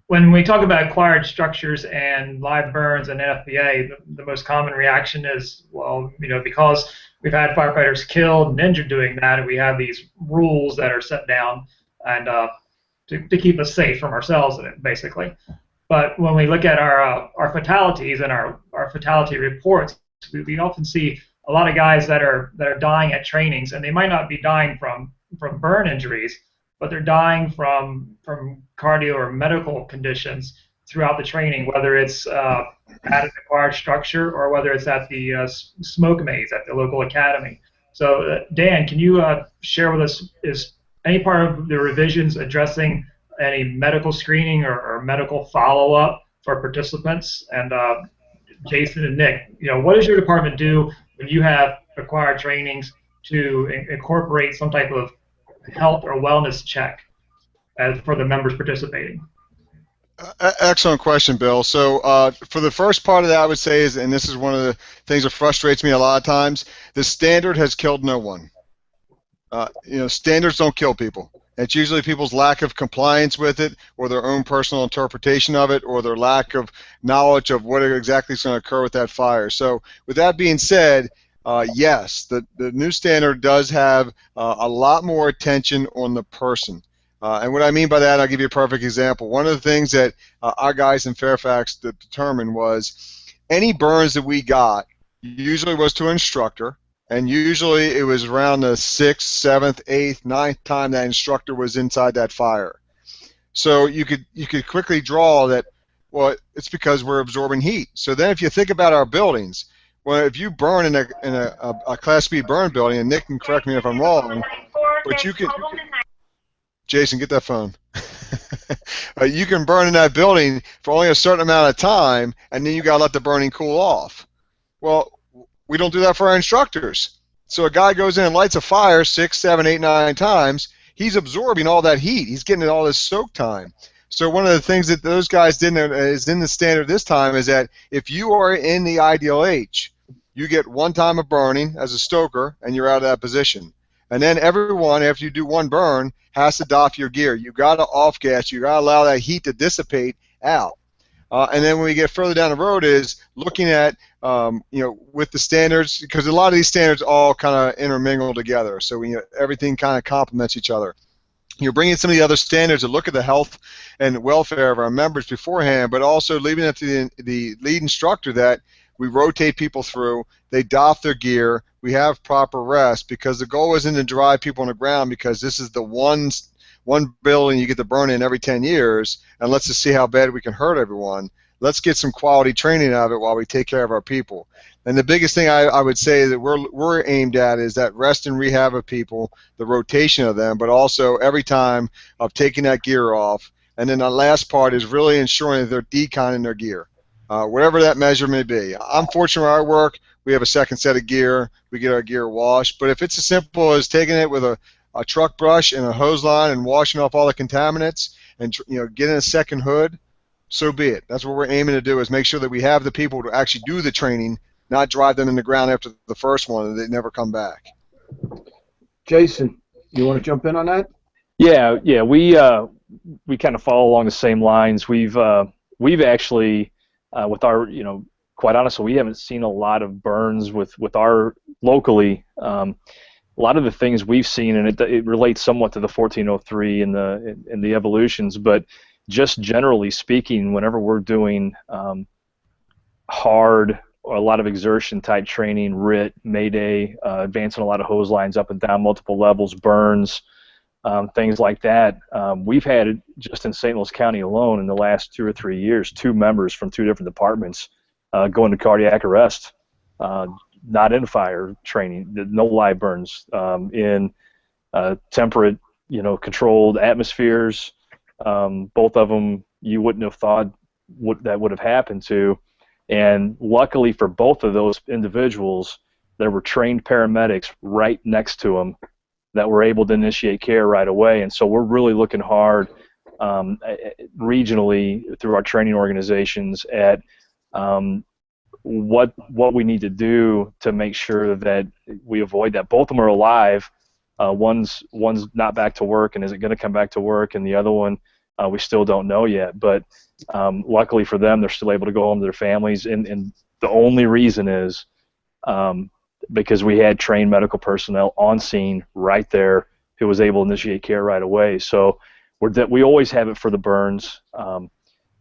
when we talk about acquired structures and live burns and NFPA, the most common reaction is, well, because we've had firefighters killed and injured doing that, and we have these rules that are set down and to keep us safe from ourselves, basically. But when we look at our fatalities and our fatality reports, we often see a lot of guys that are dying at trainings, and they might not be dying from burn injuries, but they're dying from cardio or medical conditions throughout the training, whether it's at an acquired structure or whether it's at the smoke maze at the local academy. So Dan, can you share with us, is any part of the revisions addressing any medical screening or medical follow-up for participants? And Jason and Nick, what does your department do when you have acquired trainings to incorporate some type of health or wellness check for the members participating? Excellent question, Bill. So for the first part of that, I would say is, and this is one of the things that frustrates me a lot of times, the standard has killed no one. Standards don't kill people. It's usually people's lack of compliance with it, or their own personal interpretation of it, or their lack of knowledge of what exactly is going to occur with that fire. So with that being said, yes, the new standard does have a lot more attention on the person. And what I mean by that, I'll give you a perfect example. One of the things that our guys in Fairfax determined was any burns that we got usually was to an instructor, and usually it was around the 6th, 7th, 8th, 9th time that instructor was inside that fire. So you could quickly draw that, well, it's because we're absorbing heat. So then if you think about our buildings, well, if you burn in a Class B burn building, and Nick can correct me if I'm wrong, but you can, Jason, get that phone. You can burn in that building for only a certain amount of time, and then you got to let the burning cool off. Well, we don't do that for our instructors. So a guy goes in and lights a fire 6, 7, 8, 9 times. He's absorbing all that heat. He's getting all this soak time. So one of the things that those guys didn't is in the standard this time is that if you are in the IDLH, you get 1 time of burning as a stoker, and you're out of that position. And then everyone, after you do 1 burn, has to doff your gear. You got to off gas. You got to allow that heat to dissipate out. And then when we get further down the road is looking at, with the standards, because a lot of these standards all kind of intermingle together. So everything kind of complements each other. You're bringing some of the other standards to look at the health and welfare of our members beforehand, but also leaving it to the lead instructor that we rotate people through, they doff their gear, we have proper rest, because the goal isn't to drive people on the ground, because this is the one building you get to burn in every 10 years, and let's just see how bad we can hurt everyone. Let's get some quality training out of it while we take care of our people. And the biggest thing I would say that we're aimed at is that rest and rehab of people, the rotation of them, but also every time of taking that gear off. And then the last part is really ensuring that they're deconning their gear, whatever that measure may be. I'm fortunate where I work, we have a second set of gear. We get our gear washed. But if it's as simple as taking it with a truck brush and a hose line and washing off all the contaminants and getting a second hood, so be it. That's what we're aiming to do, is make sure that we have the people to actually do the training, not drive them in the ground after the first one and they never come back. Jason, you want to jump in on that? Yeah, we kind of follow along the same lines. We've actually with our, quite honestly, we haven't seen a lot of burns with our locally. A lot of the things we've seen, and it relates somewhat to the 1403 and the evolutions, but just generally speaking, whenever we're doing hard or a lot of exertion type training, RIT, Mayday, advancing a lot of hose lines up and down multiple levels, burns, things like that. We've had, just in St. Louis County alone in the last 2 or 3 years, 2 members from 2 different departments going to cardiac arrest, not in fire training, no live burns, in temperate, controlled atmospheres. Both of them you wouldn't have thought that would have happened to. And luckily for both of those individuals, there were trained paramedics right next to them that were able to initiate care right away. And so we're really looking hard regionally through our training organizations at what we need to do to make sure that we avoid that. Both of them are alive. One's not back to work and isn't going to come back to work, and the other one we still don't know yet. But luckily for them, they're still able to go home to their families. And the only reason is because we had trained medical personnel on scene right there who was able to initiate care right away. So we always have it for the burns,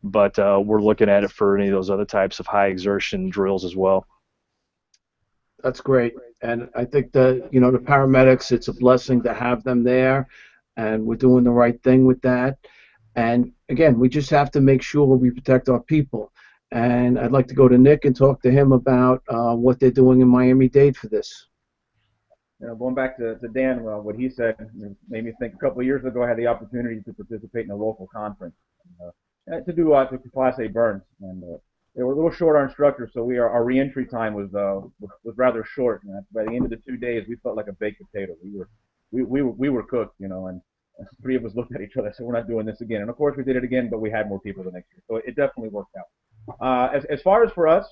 but we're looking at it for any of those other types of high exertion drills as well. That's great. And I think that, the paramedics, it's a blessing to have them there, and we're doing the right thing with that. And again, we just have to make sure we protect our people. And I'd like to go to Nick and talk to him about what they're doing in Miami-Dade for this. Going back to Dan, what he said made me think a couple of years ago I had the opportunity to participate in a local conference to do Class A burns. And they were a little short on instructors, so our reentry time was rather short. And by the end of the 2 days, we felt like a baked potato. We were cooked, and 3 of us looked at each other and said, we're not doing this again. And of course we did it again, but we had more people the next year. So it definitely worked out. As far as for us,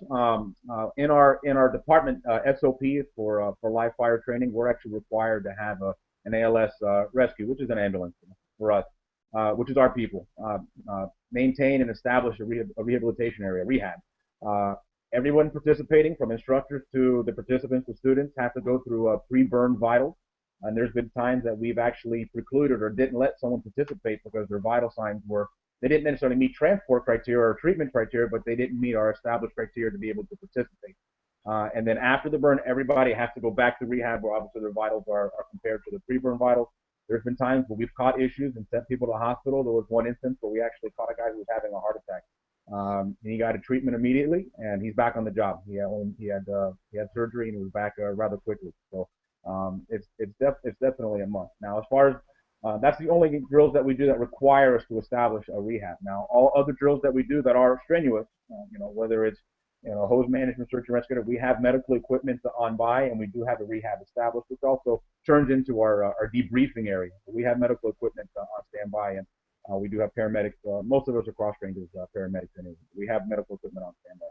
in our department SOP for live fire training, we're actually required to have an ALS rescue, which is an ambulance for us, which is our people. Maintain and establish a rehabilitation area, rehab. Everyone participating, from instructors to the participants, the students, have to go through pre-burn vitals. And there's been times that we've actually precluded or didn't let someone participate because their vital signs they didn't necessarily meet transport criteria or treatment criteria, but they didn't meet our established criteria to be able to participate. And then after the burn, everybody has to go back to rehab, where obviously their vitals are compared to the pre-burn vitals. There's been times where we've caught issues and sent people to the hospital. There was one instance where we actually caught a guy who was having a heart attack. And he got a treatment immediately, and he's back on the job. He had surgery, and he was back rather quickly. So it's definitely a must. Now, as far as that's the only drills that we do that require us to establish a rehab. Now, all other drills that we do that are strenuous, whether it's hose management, search and rescue, we have medical equipment on by, and we do have a rehab established, which also turns into our debriefing area. We have medical equipment on standby, and we do have paramedics. Most of us are cross-trained as paramedics anyway. We have medical equipment on standby.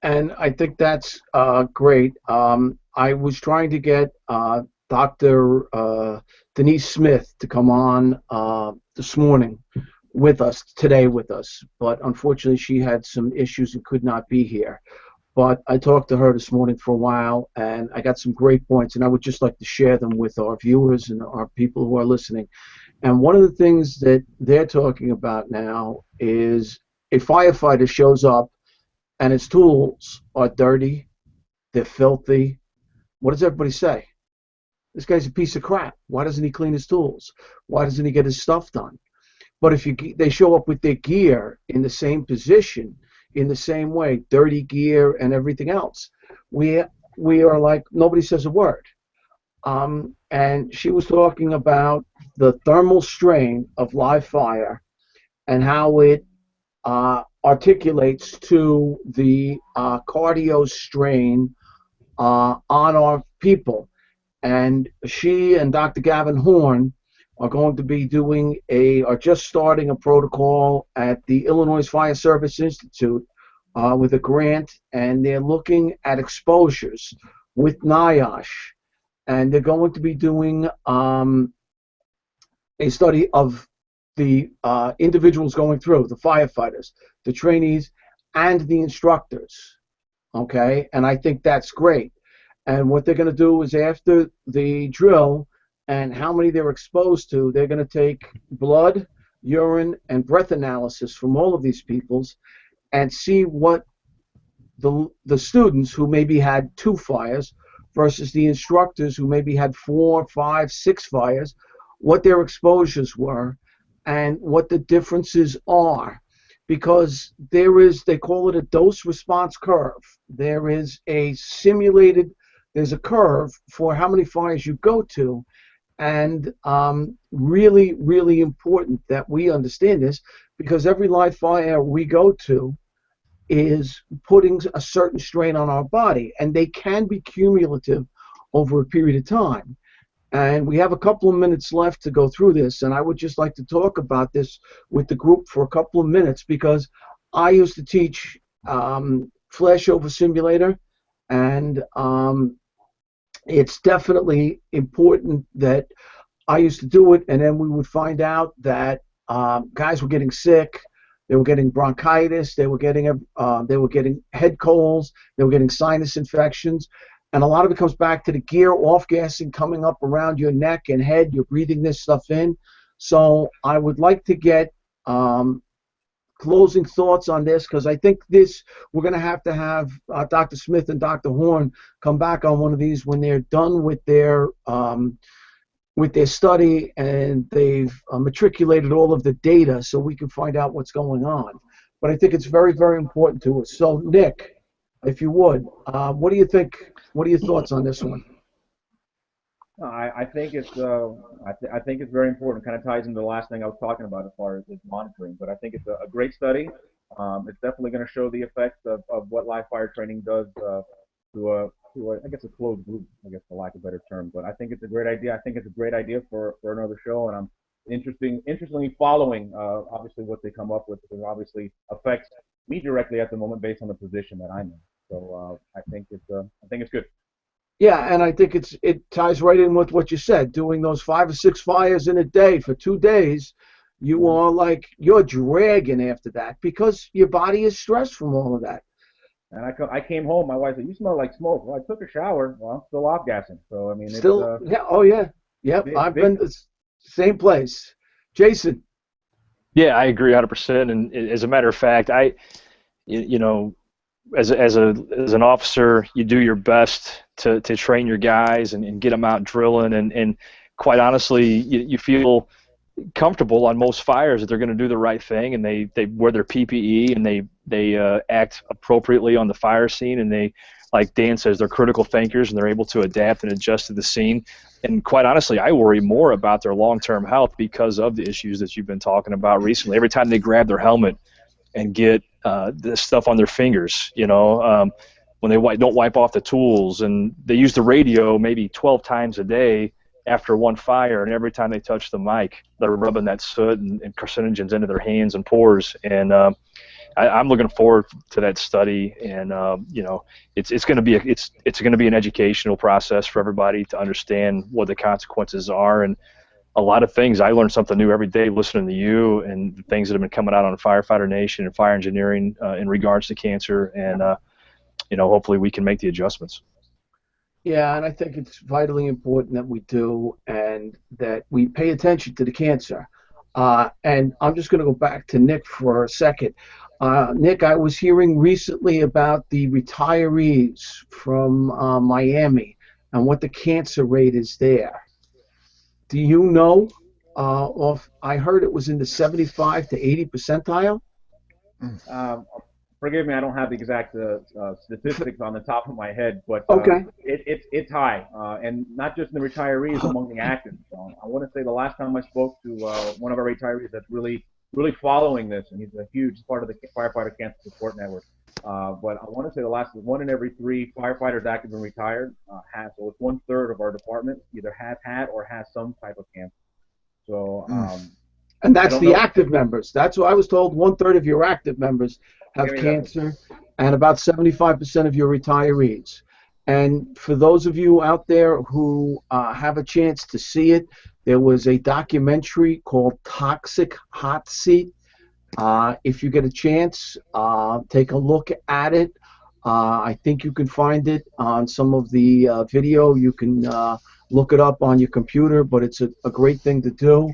And I think that's great. I was trying to get Dr. Denise Smith to come on this morning today with us, but unfortunately she had some issues and could not be here. But I talked to her this morning for a while, and I got some great points, and I would just like to share them with our viewers and our people who are listening. And one of the things that they're talking about now is a firefighter shows up and his tools are dirty, they're filthy. What does everybody say? This guy's a piece of crap. Why doesn't he clean his tools? Why doesn't he get his stuff done? But if they show up with their gear in the same position, in the same way, dirty gear and everything else. We we are like nobody says a word. And she was talking about the thermal strain of live fire and how it articulates to the cardio strain on our people. And she and Dr. Gavin Horn are going to be are just starting a protocol at the Illinois Fire Service Institute with a grant, and they're looking at exposures with NIOSH, and they're going to be doing a study of the individuals going through, the firefighters, the trainees, and the instructors. Okay, and I think that's great. And what they're going to do is after the drill and how many they're exposed to, they're going to take blood, urine, and breath analysis from all of these peoples and see what the students who maybe had 2 fires versus the instructors who maybe had 4, 5, 6 fires, what their exposures were and what the differences are. Because they call it a dose response curve. There is a there's a curve for how many fires you go to, and really, really important that we understand this, because every live fire we go to is putting a certain strain on our body, and they can be cumulative over a period of time. And we have a couple of minutes left to go through this, and I would just like to talk about this with the group for a couple of minutes, because I used to teach flashover simulator, and it's definitely important that I used to do it, and then we would find out that guys were getting sick, they were getting bronchitis, they were getting head colds, they were getting sinus infections. And a lot of it comes back to the gear off-gassing coming up around your neck and head. You're breathing this stuff in. So I would like to get closing thoughts on this, because I think we're going to have Dr. Smith and Dr. Horn come back on one of these when they're done with their study and they've matriculated all of the data so we can find out what's going on. But I think it's very, very important to us. So, Nick, if you would, what do you think? What are your thoughts on this one? I think it's I think it's very important. Kind of ties into the last thing I was talking about as far as monitoring. But I think it's a great study. It's definitely going to show the effects of what live fire training does to I guess a closed group, I guess for lack of a better term. But I think it's a great idea. I think it's a great idea for another show, and I'm interestingly following obviously what they come up with, because it obviously affects me directly at the moment based on the position that I'm in. So I think it's good. Yeah, and I think it ties right in with what you said. Doing those 5 or 6 fires in a day for 2 days, you're dragging after that because your body is stressed from all of that. And I came home. My wife said, "You smell like smoke." Well, I took a shower. Well, I'm still off gassing. So I mean, still, yeah, oh yeah, yep. I've been the same place. Jason. Yeah, I agree 100%. And as a matter of fact, you know, as an officer, you do your best to train your guys and get them out drilling, and quite honestly, you feel comfortable on most fires that they're going to do the right thing, and they wear their PPE and they act appropriately on the fire scene, and they, like Dan says, they're critical thinkers and they're able to adapt and adjust to the scene. And quite honestly, I worry more about their long-term health because of the issues that you've been talking about recently. Every time they grab their helmet and get this stuff on their fingers, when they don't wipe off the tools, and they use the radio maybe 12 times a day after one fire, and every time they touch the mic, they're rubbing that soot and carcinogens into their hands and pores. And I'm looking forward to that study, and it's going to be an educational process for everybody to understand what the consequences are. And a lot of things, I learn something new every day listening to you and the things that have been coming out on Firefighter Nation and fire engineering in regards to cancer, and hopefully we can make the adjustments. Yeah, and I think it's vitally important that we do, and that we pay attention to the cancer. And I'm just going to go back to Nick for a second. Nick, I was hearing recently about the retirees from Miami and what the cancer rate is there. Do you know? I heard it was in the 75 to 80 percentile. forgive me, I don't have the exact statistics on the top of my head, but Okay. it's high, and not just in the retirees, among the active. I want to say the last time I spoke to one of our retirees that's really following this, and he's a huge part of the firefighter cancer support network. But I want to say the last 1 in every 3 firefighters active and retired has, so it's 1/3 of our department either has had or has some type of cancer. So And I that's don't the know. active members. That's what I was told. 1/3 of your active members have Give me that. cancer, and about 75% of your retirees. And for those of you out there who have a chance to see it, there was a documentary called Toxic Hot Seat. If you get a chance, take a look at it. I think you can find it on some of the video. You can look it up on your computer, but it's a great thing to do.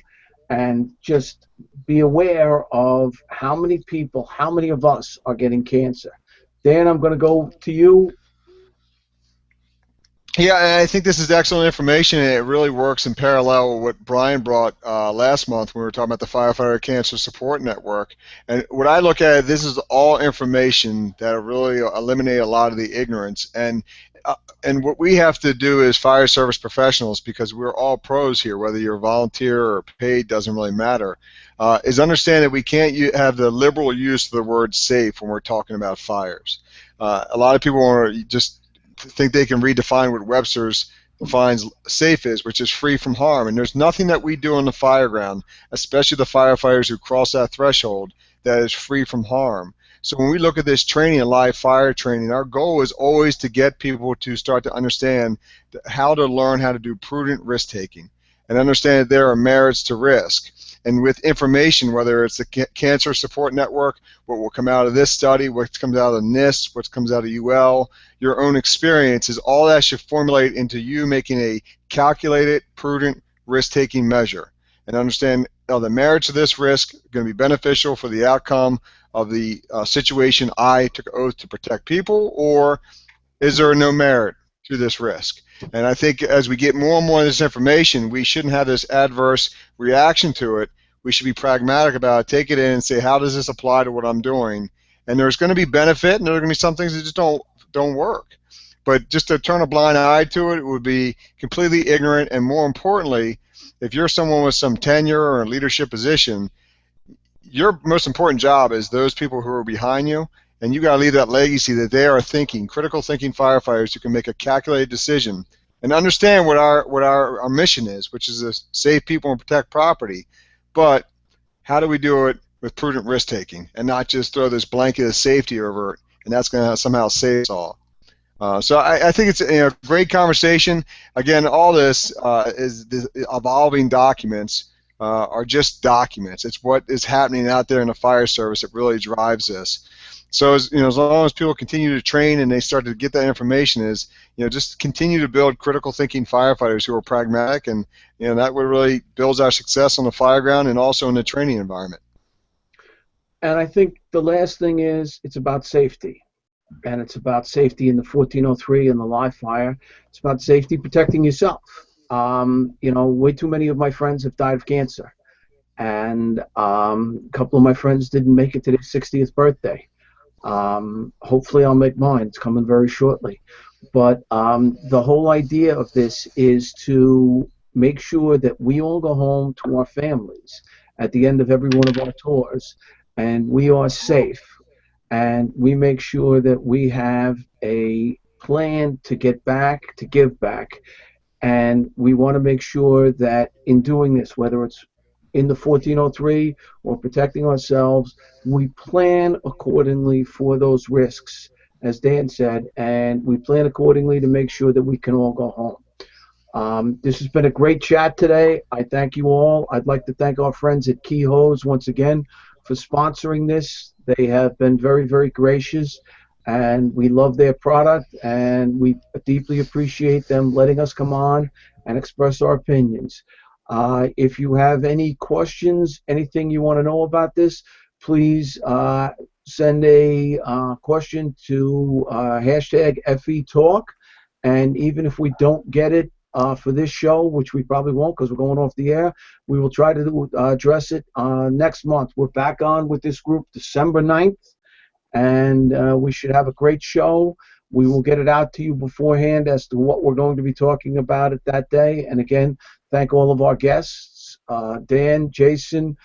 And just be aware of how many people, how many of us are getting cancer. Dan, I'm going to go to you. Yeah, and I think this is excellent information, and it really works in parallel with what Brian brought last month when we were talking about the Firefighter Cancer Support Network. And what I look at, this is all information that will really eliminate a lot of the ignorance. And what we have to do as fire service professionals, because we're all pros here, whether you're a volunteer or paid, doesn't really matter, is understand that we can't have the liberal use of the word safe when we're talking about fires. A lot of people want to just think they can redefine what Webster's defines safe is, which is free from harm. And there's nothing that we do on the fire ground, especially the firefighters who cross that threshold, that is free from harm. So when we look at this training and live fire training, our goal is always to get people to start to understand how to learn how to do prudent risk taking and understand that there are merits to risk. And with information, whether it's the Cancer Support Network, what will come out of this study, what comes out of NIST, what comes out of UL, your own experiences, all that should formulate into you making a calculated, prudent, risk-taking measure. And understand the merits of this risk are going to be beneficial for the outcome of the situation I took oath to protect people, or is there no merit to this risk? And I think as we get more and more of this information, we shouldn't have this adverse reaction to it. We should be pragmatic about it, take it in and say, how does this apply to what I'm doing? And there's going to be benefit, and there are going to be some things that just don't work. But just to turn a blind eye to it would be completely ignorant. And more importantly, if you're someone with some tenure or a leadership position, your most important job is those people who are behind you, and you got to leave that legacy that they are thinking, critical thinking firefighters who can make a calculated decision and understand what our mission is, which is to save people and protect property. But how do we do it with prudent risk taking and not just throw this blanket of safety over it, and that's going to somehow save us all. So I think it's a great conversation. Again, all this is the evolving documents are just documents. It's what is happening out there in the fire service that really drives this. So as long as people continue to train and they start to get that information, just continue to build critical thinking firefighters who are pragmatic, and that what really builds our success on the fire ground and also in the training environment. And I think the last thing is it's about safety. And it's about safety in the 1403 and the live fire. It's about safety protecting yourself. Way too many of my friends have died of cancer. And a couple of my friends didn't make it to their 60th birthday. Hopefully I'll make mine. It's coming very shortly. But the whole idea of this is to make sure that we all go home to our families at the end of every one of our tours, and we are safe. And we make sure that we have a plan to get back, to give back. And we want to make sure that in doing this, whether it's in the 1403 or protecting ourselves, we plan accordingly for those risks, as Dan said, and we plan accordingly to make sure that we can all go home. This has been a great chat today. I thank you all. I'd like to thank our friends at Key Hose once again for sponsoring this. They have been very, very gracious, and we love their product, and we deeply appreciate them letting us come on and express our opinions. If you have any questions, anything you want to know about this, please send a question to hashtag FETalk, and even if we don't get it for this show, which we probably won't because we're going off the air, we will try to address it next month. We're back on with this group December 9th, and we should have a great show. We will get it out to you beforehand as to what we're going to be talking about at that day. And again, thank all of our guests, Dan, Jason,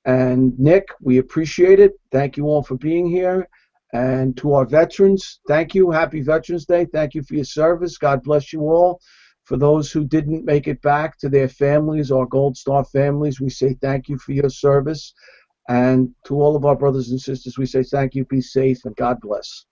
and Nick. We appreciate it. Thank you all for being here. And to our veterans, thank you. Happy Veterans Day. Thank you for your service. God bless you all. For those who didn't make it back to their families, our Gold Star families, we say thank you for your service. And to all of our brothers and sisters, we say thank you, be safe, and God bless.